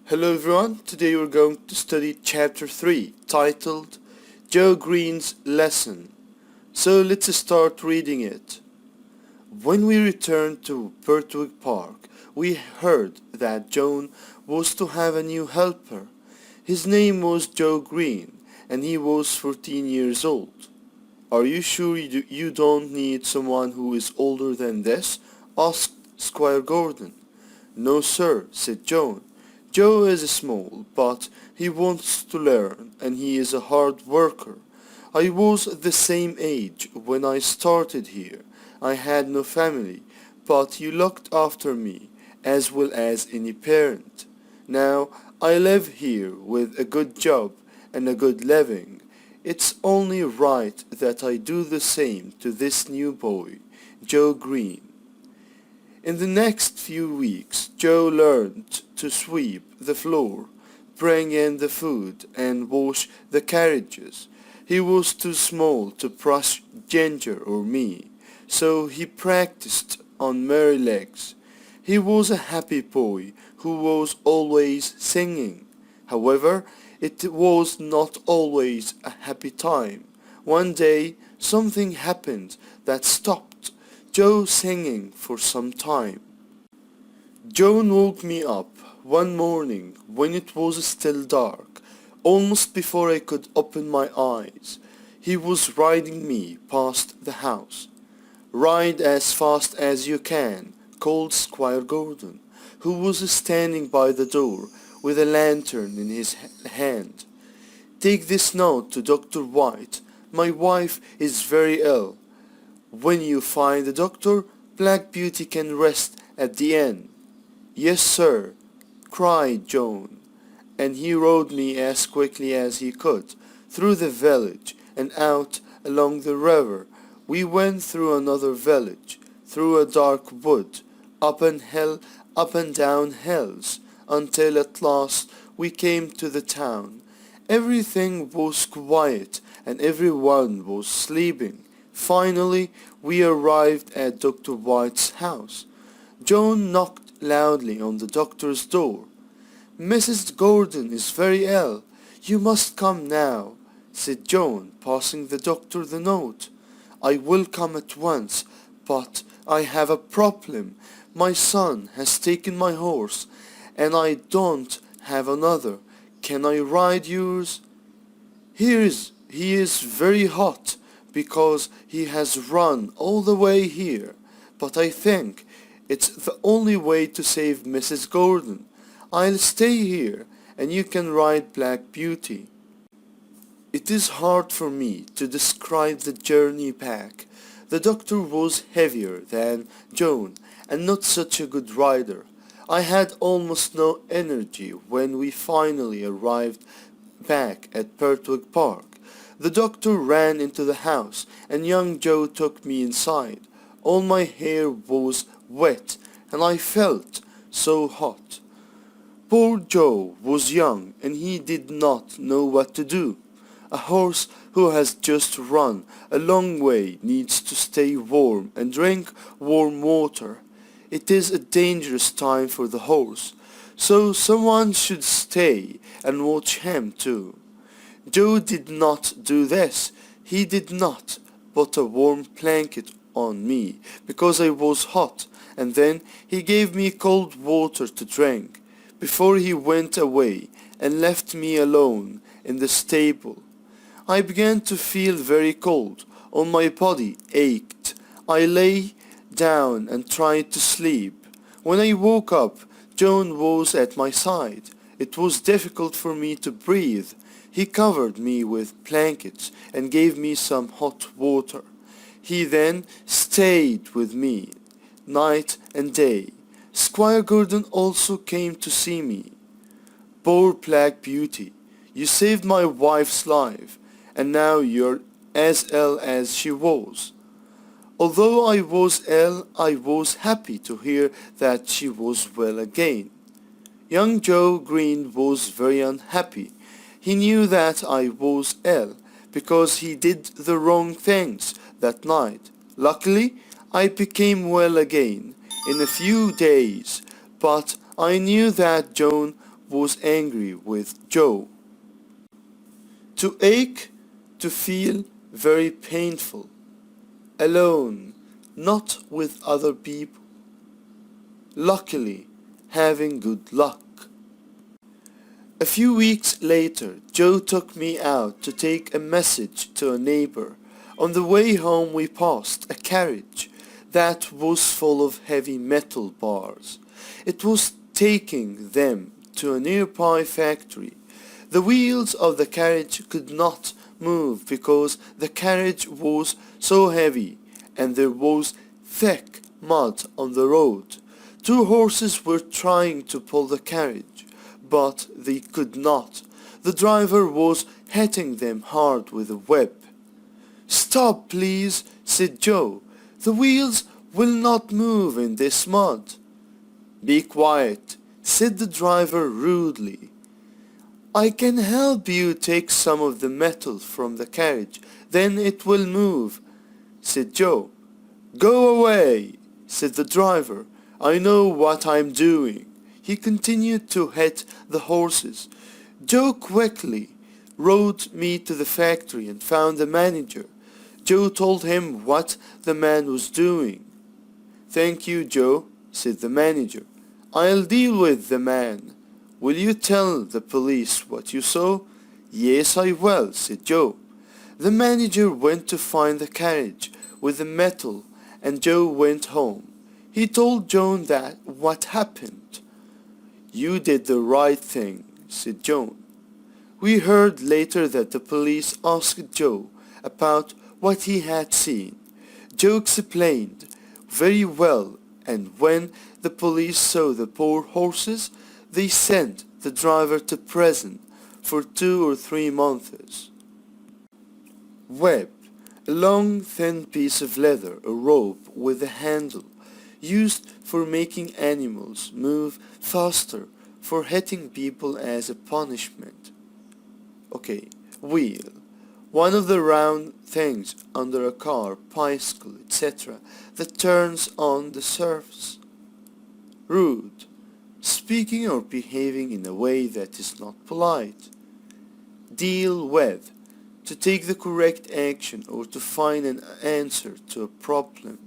Hello everyone, today we're going to study chapter 3 titled Joe Green's Lesson. So let's start reading it. When we returned to Birtwick Park, we heard that John was to have a new helper. His name was Joe Green and he was 14 years old. Are you sure you don't need someone who is older than this? Asked Squire Gordon. No sir, said John. Joe is small, but he wants to learn, and he is a hard worker. I was the same age when I started here. I had no family, but you looked after me, as well as any parent. Now, I live here with a good job and a good living. It's only right that I do the same to this new boy, Joe Green. In the next few weeks, Joe learned to sweep the floor, bring in the food, and wash the carriages. He was too small to brush Ginger or me, so he practiced on merry legs. He was a happy boy who was always singing. However, it was not always a happy time. One day, something happened that stopped Joe singing for some time. John woke me up one morning when it was still dark, almost before I could open my eyes. He was riding me past the house. Ride as fast as you can, called Squire Gordon, who was standing by the door with a lantern in his hand. Take this note to Dr. White. My wife is very ill. When you find the doctor, Black Beauty can rest at the inn. Yes, sir, cried John, and he rode me as quickly as he could, through the village and out along the river. We went through another village, through a dark wood, up and down hills, until at last we came to the town. Everything was quiet and everyone was sleeping. Finally, we arrived at Dr. White's house. John knocked loudly on the doctor's door. Mrs. Gordon is very ill. You must come now, said John, passing the doctor the note. I will come at once, but I have a problem. My son has taken my horse, and I don't have another. Can I ride yours? He is very hot, because he has run all the way here, but I think it's the only way to save Mrs. Gordon. I'll stay here, and you can ride Black Beauty. It is hard for me to describe the journey back. The doctor was heavier than Joan, and not such a good rider. I had almost no energy when we finally arrived back at Birtwick Park. The doctor ran into the house, and young Joe took me inside. All my hair was wet, and I felt so hot. Poor Joe was young, and he did not know what to do. A horse who has just run a long way needs to stay warm and drink warm water. It is a dangerous time for the horse, so someone should stay and watch him too. Joe did not do this. He did not put a warm blanket on me because I was hot, and then he gave me cold water to drink before he went away and left me alone in the stable. I began to feel very cold. All my body ached. I lay down and tried to sleep. When I woke up, John was at my side. It was difficult for me to breathe. He covered me with blankets and gave me some hot water. He then stayed with me night and day. Squire Gordon also came to see me. Poor Black Beauty, you saved my wife's life, and now you're as ill as she was. Although I was ill, I was happy to hear that she was well again. Young Joe Green was very unhappy. He knew that I was ill, because he did the wrong things that night. Luckily, I became well again in a few days, but I knew that Joan was angry with Joe. To ache, to feel very painful, alone, not with other people. Luckily, having good luck. A few weeks later, Joe took me out to take a message to a neighbor. On the way home we passed a carriage that was full of heavy metal bars. It was taking them to a nearby factory. The wheels of the carriage could not move because the carriage was so heavy and there was thick mud on the road. Two horses were trying to pull the carriage, but they could not. The driver was hitting them hard with a whip. "Stop, please," said Joe. "The wheels will not move in this mud." "Be quiet," said the driver rudely. "I can help you take some of the metal from the carriage, then it will move," said Joe. "Go away," said the driver. "I know what I'm doing." He continued to hit the horses. Joe quickly rode me to the factory and found the manager. Joe told him what the man was doing. "Thank you, Joe," said the manager. "I'll deal with the man. Will you tell the police what you saw?" "Yes, I will," said Joe. The manager went to find the carriage with the metal and Joe went home. He told Joan that what happened. "You did the right thing," said Joan. We heard later that the police asked Joe about what he had seen. Joe explained very well, and when the police saw the poor horses, they sent the driver to prison for 2 or 3 months. Web, a long thin piece of leather, a rope with a handle, used for making animals move faster, for hitting people as a punishment. Okay, wheel, one of the round things under a car, bicycle, etc. that turns on the surface. Rude, speaking or behaving in a way that is not polite. Deal with, to take the correct action or to find an answer to a problem.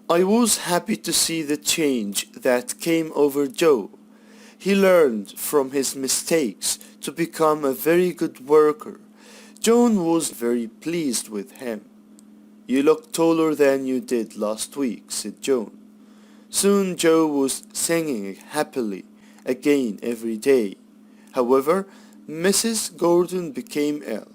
I was happy to see the change that came over Joe. He learned from his mistakes to become a very good worker. Joan was very pleased with him. "You look taller than you did last week," said Joan. Soon Joe was singing happily again every day. However, Mrs. Gordon became ill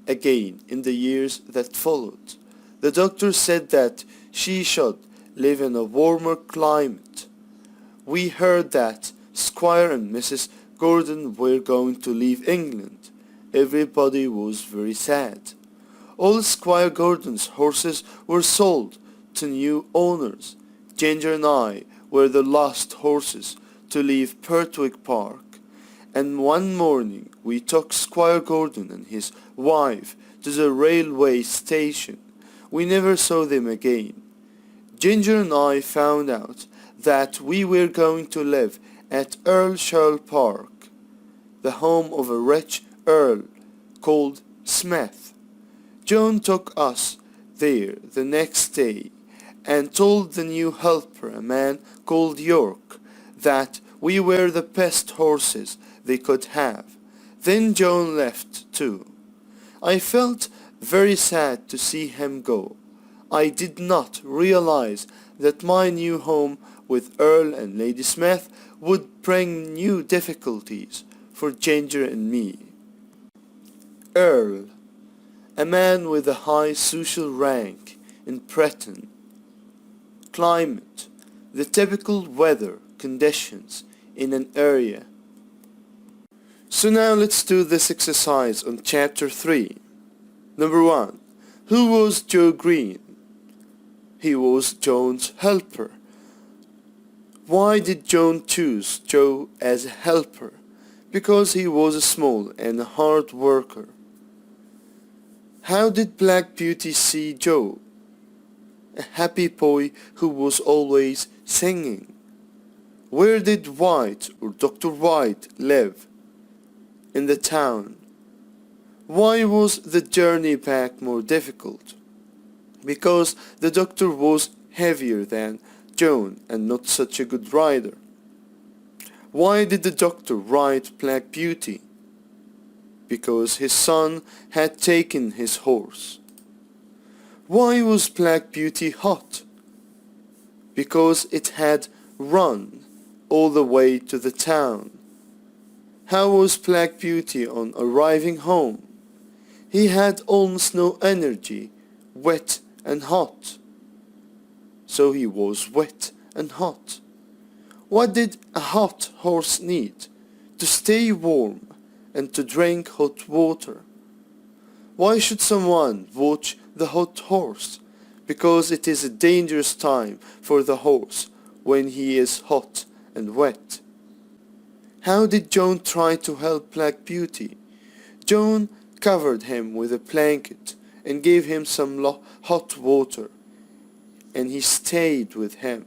again in the years that followed. The doctor said that she should live in a warmer climate. We heard that Squire and Mrs. Gordon were going to leave England. Everybody was very sad. All Squire Gordon's horses were sold to new owners. Ginger and I were the last horses to leave Pertwee Park, and one morning we took Squire Gordon and his wife to the railway station. We never saw them again. Ginger and I found out that we were going to live at Earlshall Park, the home of a rich earl called Smith. Joan took us there the next day and told the new helper, a man called York, that we were the best horses they could have. Then Joan left too. I felt very sad to see him go. I did not realize that my new home with Earl and Lady Smith would bring new difficulties for Ginger and me. Earl, a man with a high social rank in Britain. Climate, the typical weather conditions in an area. So now let's do this exercise on chapter 3. Number 1. Who was Joe Green? He was Joan's helper. Why did Joan choose Joe as a helper? Because he was a small and a hard worker. How did Black Beauty see Joe? A happy boy who was always singing. Where did White or Dr. White live? In the town. Why was the journey back more difficult? Because the doctor was heavier than Joan and not such a good rider. Why did the doctor ride Black Beauty? Because his son had taken his horse. Why was Black Beauty hot? Because it had run all the way to the town. How was Black Beauty on arriving home? He had almost no energy, wet and hot. So he was wet and hot. What did a hot horse need? To stay warm and to drink hot water. Why should someone watch the hot horse? Because it is a dangerous time for the horse when he is hot and wet. How did Joan try to help Black Beauty? Joan covered him with a blanket and gave him some hot water, and he stayed with him.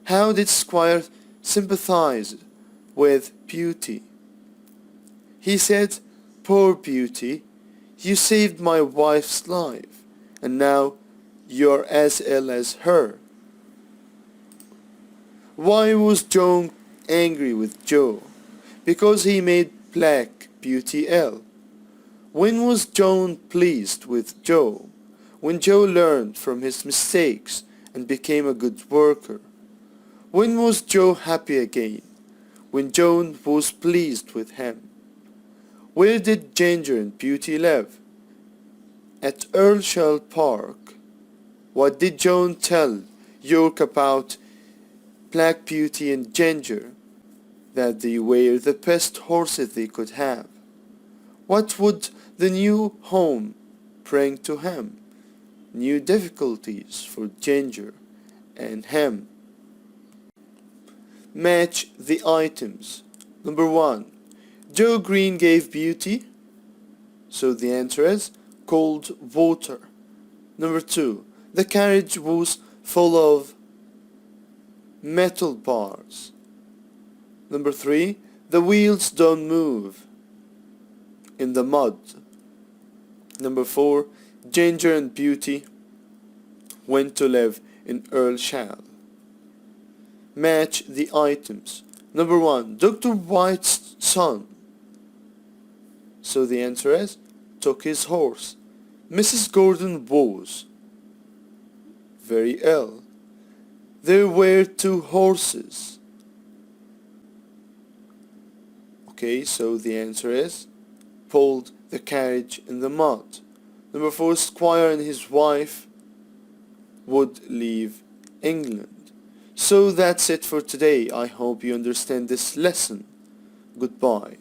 How did Squire sympathize with Beauty? He said, "Poor Beauty, you saved my wife's life, and now you're as ill as her." Why was Joan angry with Joe? Because he made Black Beauty ill. When was Joan pleased with Joe? When Joe learned from his mistakes and became a good worker. When was Joe happy again? When Joan was pleased with him. Where did Ginger and Beauty live? At Earlshall Park. What did Joan tell York about Black Beauty and Ginger? That they were the best horses they could have. What would the new home bring to him? New difficulties for Ginger and him. Match the items. Number 1. Joe Green gave Beauty, so the answer is cold water. Number 2. The carriage was full of metal bars. Number 3. The wheels don't move in the mud. Number 4. Ginger and Beauty went to live in Earlshall. Match the items. Number 1. Dr. White's son, so the answer is took his horse. Mrs. Gordon was very ill. There were 2 horses. Okay, so the answer is pulled the carriage in the mud. Number 4. Squire and his wife would leave England. So that's it for today. I hope you understand this lesson. Goodbye.